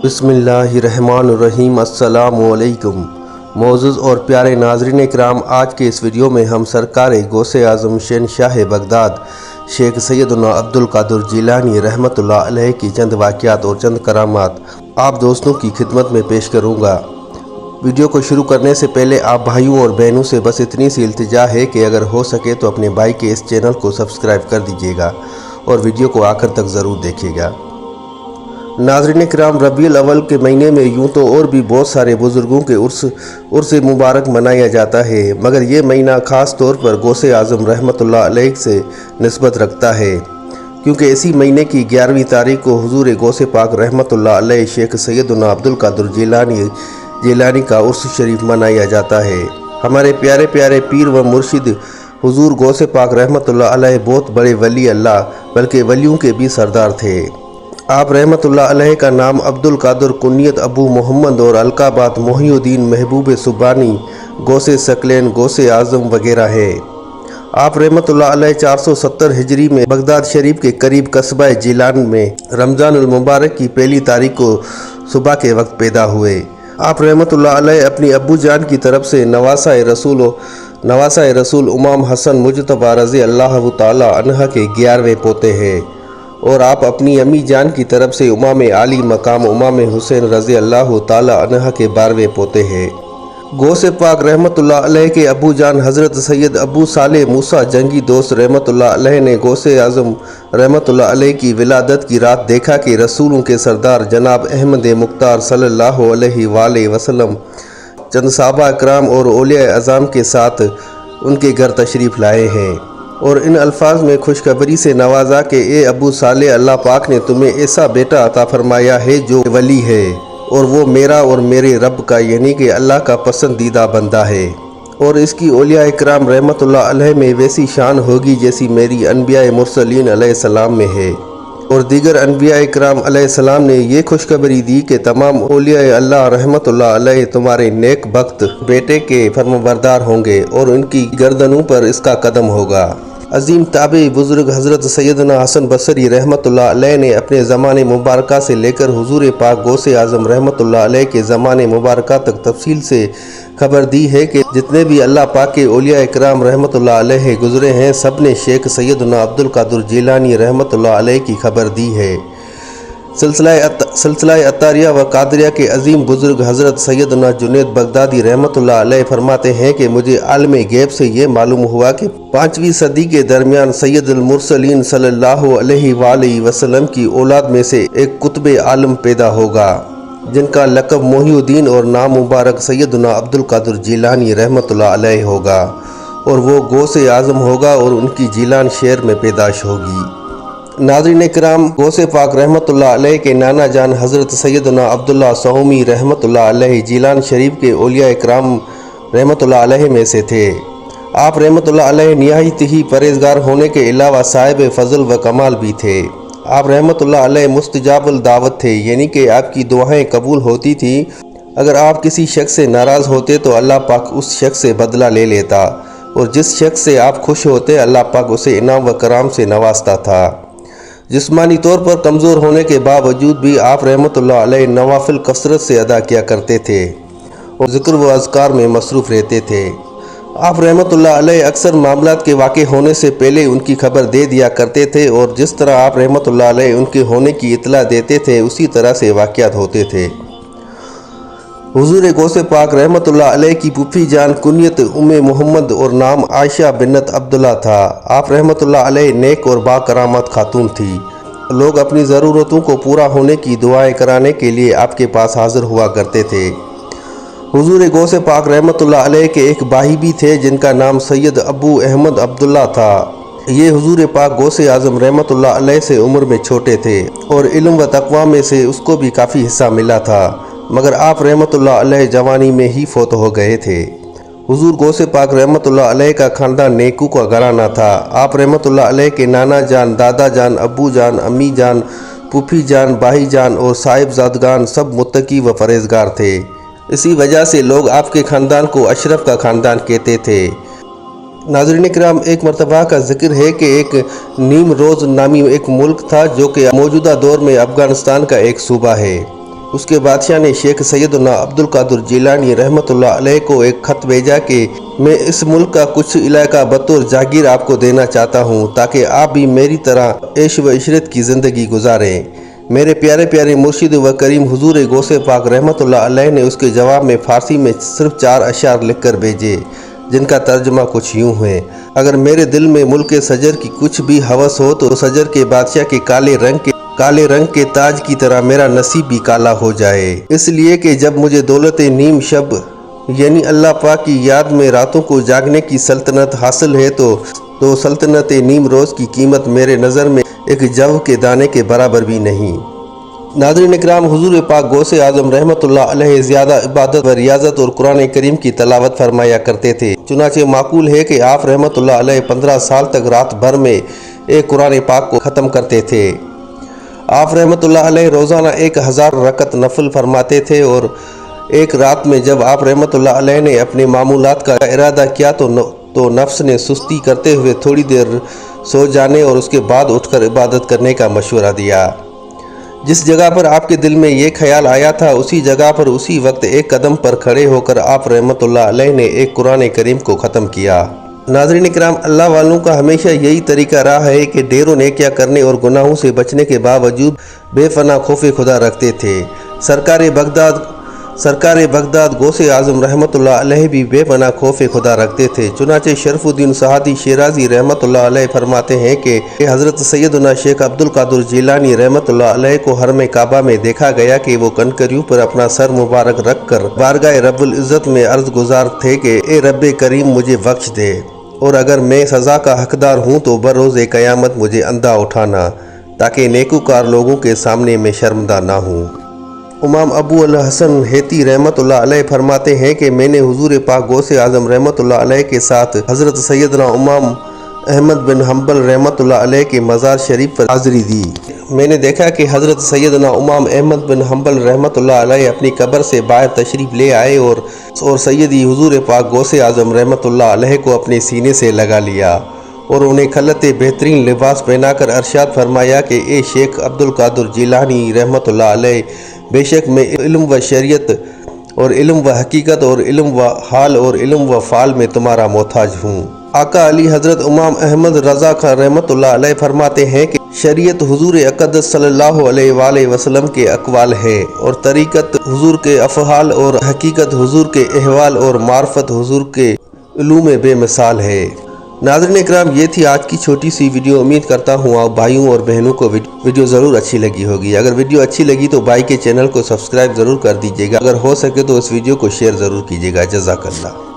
बिस्मिल्लाहिर्रहमानिर्रहीम। अस्सलाम वालेकुम। मोअज़्ज़ज़ और प्यारे नाज़रीन इकराम, आज के इस वीडियो में हम सरकार गौसे आज़म शहंशाह बगदाद शेख सैयदना अब्दुल कादिर जिलानी रहमतुल्लाह अलैह की चंद वाक़यात और चंद करामात आप दोस्तों की खिदमत में पेश करूँगा। वीडियो को शुरू करने से पहले आप भाइयों और बहनों से बस इतनी सी इल्तिजा है कि अगर हो सके तो अपने भाई के इस चैनल को सब्सक्राइब कर दीजिएगा और वीडियो को आखिर तक ज़रूर देखिएगा। नाज़रीन किराम, रबीउल अव्वल के महीने में यूँ तो और भी बहुत सारे बुज़ुर्गों के उर्स मुबारक मनाया जाता है, मगर ये महीना ख़ास तौर पर गौसे आज़म रहमतुल्लाह अलैह से निस्बत रखता है, क्योंकि इसी महीने की 11वीं तारीख को हुज़ूर गौसे पाक रहमतुल्लाह अलैह शेख सैयदना अब्दुल कादिर जिलानी का उर्स शरीफ मनाया जाता है। हमारे प्यारे प्यारे पीर व मुर्शिद हुज़ूर गौसे पाक रहमतुल्लाह अलैह बहुत बड़े वली अल्लाह बल्कि वलियों के भी सरदार थे। आप रहमतुल्लाह अलैह का नाम अब्दुल कादिर, कुनियत अबू मोहम्मद और अलकाबात मोहिउद्दीन, महबूब सुबानी, गौसे सकलैन, गौसे आज़म वगैरह है। आप रहमतुल्लाह अलैह 470 हिजरी में बगदाद शरीफ के करीब कस्बा जिलान में रमज़ानुल मुबारक की पहली तारीख को सुबह के वक्त पैदा हुए। आप रहमतुल्लाह अलैह अपनी अब्बू जान की तरफ से नवासा रसूल इमाम हसन मुजतबा रज़ी अल्लाह ताला अन्हा के 11वें पोते हैं, और आप अपनी अम्मी जान की तरफ से इमाम आली मकाम इमाम हुसैन रज़ी अल्लाह ताला अन्हा के 12वें पोते हैं। गौसे पाक रहमतुल्लाह अलैह के अबू जान हज़रत सैयद अबू साले मूसा जंगी दोस्त रहमतुल्लाह अलैह ने गौसे आज़म रहमतुल्लाह अलैह की विलादत की रात देखा कि रसूलों के सरदार जनाब अहमद मुख्तार सल्लल्लाहु अलैहि वसल्लम चंद सहाबा इकराम और औलिया अज़ाम के साथ उनके घर तशरीफ़ लाए हैं, और इन अल्फाज में खुशखबरी से नवाजा कि ए अबू साले, अल्लाह पाक ने तुम्हें ऐसा बेटा अता फरमाया है जो वली है, और वो मेरा और मेरे रब का यानी कि अल्लाह का पसंदीदा बंदा है, और इसकी औलिया इकराम रहमतुल्लाह अलैह में वैसी शान होगी जैसी मेरी अनबिया मुरसलीन अलैहिस्सलाम में है। और दीगर अनबिया इकराम अलैहिस्सलाम ने ये खुशखबरी दी कि तमाम औलिया अल्लाह रहमतुल्लाह अलैह तुम्हारे नेक बख्त बेटे के फर्माबरदार होंगे और उनकी गर्दनों पर इसका कदम होगा। अजीम ताबी बुज़ुर्ग हज़रत सैयदना हसन बसरी रहमतुल्लाह अलैह ने अपने ज़माने मुबारका से लेकर हुज़ूर पाक गौसे आज़म रहमतुल्लाह अलैह के ज़माने मुबारका तक तफसील से खबर दी है कि जितने भी अल्लाह पाक के औलिया इकराम रहमतुल्लाह अलैह गुज़रे हैं, सब ने शेख सैयदना अब्दुल कादिर जिलानी रहमतुल्लाह अलैह की खबर दी है। सिलसिला अतारिया व कादरिया के अजीम बुज़ुर्ग हज़रत सैयदना जुनैद बगदादी रहमतुल्लाह अलैह फरमाते हैं कि मुझे आलम गैब से ये मालूम हुआ कि 5वीं सदी के दरमियान सैयदुल मुरसलीन सल्लल्लाहु अलैहि वसल्लम की औलाद में से एक कुतुब आलम पैदा होगा, जिनका लक़ब मोहिउद्दीन और नाम मुबारक सैयदना अब्दुल कादिर जिलानी रहमतुल्लाह अलैह होगा, और वो गौसे आज़म होगा और उनकी जिलान शहर में पैदाश होगी। नाज़रीन किराम, गौसे पाक रहमतुल्लाह अलैह के नाना जान हज़रत सैयदना अब्दुल्ला सहमी रहमतुल्लाह अलैह जिलान शरीफ के औलिया इकराम रहमतुल्लाह अलैह में से थे। आप रहमतुल्लाह अलैह निहायत ही परहेज़गार होने के अलावा साहिब फ़ज़ल व कमाल भी थे। आप रहमतुल्लाह अलैह मुस्तजाबुल दावत थे, यानी कि आपकी दुआएं कबूल होती थी। अगर आप किसी शख्स से नाराज़ होते तो अल्लाह पाक उस शख्स से बदला ले लेता, और जिस शख्स से आप खुश होते अल्लाह पाक उसे इनाम व कराम से नवाजता था। जिस्मानी तौर पर कमज़ोर होने के बावजूद भी आप रहमतुल्लाह अलैह नवाफिल कसरत से अदा किया करते थे और ज़िक्र व अज़कार में मसरूफ़ रहते थे। आप रहमतुल्लाह अलैह अक्सर मामलात के वाक़े होने से पहले उनकी खबर दे दिया करते थे, और जिस तरह आप रहमतुल्लाह अलैह उनके होने की इत्तला देते थे उसी तरह से वाक़यात होते थे। हुज़ूर गौसे पाक रहमतुल्लाह अलैह की फूफी जान कुनियत उम्मे मोहम्मद और नाम आयशा बिन्नत अब्दुल्ला था। आप रहमतुल्लाह अलैह नेक और बाकरामत खातून थी। लोग अपनी ज़रूरतों को पूरा होने की दुआएं कराने के लिए आपके पास हाज़िर हुआ करते थे। हुज़ूर गौसे पाक रहमतुल्लाह अलैह के एक भाई भी थे जिनका नाम सैयद अबू अहमद अब्दुल्ला था। ये हुज़ूर पाक गौसे आज़म रहमतुल्लाह अलैह से उम्र में छोटे थे और इल्म व तक़वा में से उसको भी काफ़ी हिस्सा मिला था, मगर आप रहमतुल्लाह अलैह जवानी में ही फौत हो गए थे। हुज़ूर गौसे पाक रहमतुल्लाह अलैह का ख़ानदान नेकू का घराना था। आप रहमतुल्लाह अलैह के नाना जान, दादा जान, अब्बू जान, अम्मी जान, फूफी जान, भाई जान और साहिबजादगान सब मुत्तकी व परहेज़गार थे। इसी वजह से लोग आपके ख़ानदान को अशरफ का ख़ानदान कहते थे। नाज़रीन किराम, एक मरतबा का जिक्र है कि एक नीम रोज़ नामी एक मुल्क था जो कि मौजूदा दौर में अफ़गानिस्तान का एक सूबा है। اس کے بادشاہ نے شیخ سیدنا عبدالقادر جیلانی رحمۃ اللہ علیہ کو ایک خط بھیجا کہ میں اس ملک کا کچھ علاقہ بطور جاگیر آپ کو دینا چاہتا ہوں تاکہ آپ بھی میری طرح عیش و عشرت کی زندگی گزاریں۔ میرے پیارے پیارے مرشد و کریم حضور غوث پاک رحمۃ اللہ علیہ نے اس کے جواب میں فارسی میں صرف 4 اشعار لکھ کر بھیجے، جن کا ترجمہ کچھ یوں ہے: اگر میرے دل میں ملک سجر کی کچھ بھی ہوس ہو تو سجر کے بادشاہ کے کالے رنگ کے تاج کی طرح میرا نصیب بھی کالا ہو جائے، اس لیے کہ جب مجھے دولت نیم شب یعنی اللہ پاک کی یاد میں راتوں کو جاگنے کی سلطنت حاصل ہے تو سلطنت نیم روز کی قیمت میرے نظر میں ایک جو کے دانے کے برابر بھی نہیں۔ ناظرین اکرام، حضور پاک غوث اعظم رحمۃ اللہ علیہ زیادہ عبادت و ریاضت اور قرآن کریم کی تلاوت فرمایا کرتے تھے، چنانچہ معقول ہے کہ آپ رحمۃ اللہ علیہ 15 سال تک رات بھر میں ایک قرآن پاک کو ختم کرتے تھے۔ آپ رحمۃ اللہ علیہ روزانہ 1000 رکعت نفل فرماتے تھے، اور ایک رات میں جب آپ رحمۃ اللہ علیہ نے اپنے معمولات کا ارادہ کیا تو نفس نے سستی کرتے ہوئے تھوڑی دیر سو جانے اور اس کے بعد اٹھ کر عبادت کرنے کا مشورہ دیا۔ جس جگہ پر آپ کے دل میں یہ خیال آیا تھا اسی جگہ پر اسی وقت ایک قدم پر کھڑے ہو کر آپ رحمۃ اللہ علیہ نے ایک قرآن کریم کو ختم کیا۔ ناظرین اکرام، اللہ والوں کا ہمیشہ یہی طریقہ رہا ہے کہ ڈھیر و نیکیاں کرنے اور گناہوں سے بچنے کے باوجود بے پناہ خوف خدا رکھتے تھے۔ سرکار بغداد غوث اعظم رحمۃ اللہ علیہ بھی بے پناہ خوف خدا رکھتے تھے، چنانچہ شرف الدین سعدی شیرازی رحمۃ اللہ علیہ فرماتے ہیں کہ حضرت سیدنا شیخ عبدالقادر جیلانی رحمۃ اللہ علیہ کو حرم کعبہ میں دیکھا گیا کہ وہ کنکریوں پر اپنا سر مبارک رکھ کر بارگاہ رب العزت میں عرض گزار تھے کہ اے رب کریم مجھے بخش دے، اور اگر میں سزا کا حقدار ہوں تو بروز قیامت مجھے اندھا اٹھانا تاکہ نیکوکار لوگوں کے سامنے میں شرمندہ نہ ہوں۔ امام ابو الحسن حیتی رحمۃ اللہ علیہ فرماتے ہیں کہ میں نے حضور پاک غوث اعظم رحمۃ اللہ علیہ کے ساتھ حضرت سیدنا امام احمد بن حنبل رحمۃ اللہ علیہ کے مزار شریف پر حاضری دی۔ میں نے دیکھا کہ حضرت سیدنا امام احمد بن حنبل رحمۃ اللہ علیہ اپنی قبر سے باہر تشریف لے آئے اور سیدی حضور پاک غوث اعظم رحمۃ اللہ علیہ کو اپنے سینے سے لگا لیا اور انہیں خلعت بہترین لباس پہنا کر ارشاد فرمایا کہ اے شیخ عبدالقادر جیلانی رحمۃ اللہ علیہ، بے شک میں علم و شریعت اور علم و حقیقت اور علم و حال اور علم و فعال میں تمہارا محتاج ہوں۔ آقا علی حضرت امام احمد رضا خان رحمۃ اللہ علیہ فرماتے ہیں کہ شریعت حضور اقدس صلی اللہ علیہ وآلہ وسلم کے اقوال ہے، اور طریقت حضور کے افعال اور حقیقت حضور کے احوال اور معرفت حضور کے علوم بے مثال ہے۔ ناظرین اکرام، یہ تھی آج کی چھوٹی سی ویڈیو۔ امید کرتا ہوں آپ بھائیوں اور بہنوں کو ویڈیو ضرور اچھی لگی ہوگی۔ اگر ویڈیو اچھی لگی تو بھائی کے چینل کو سبسکرائب ضرور کر دیجیے گا، اگر ہو سکے تو اس ویڈیو کو شیئر ضرور کیجیے گا۔ جزاک اللہ۔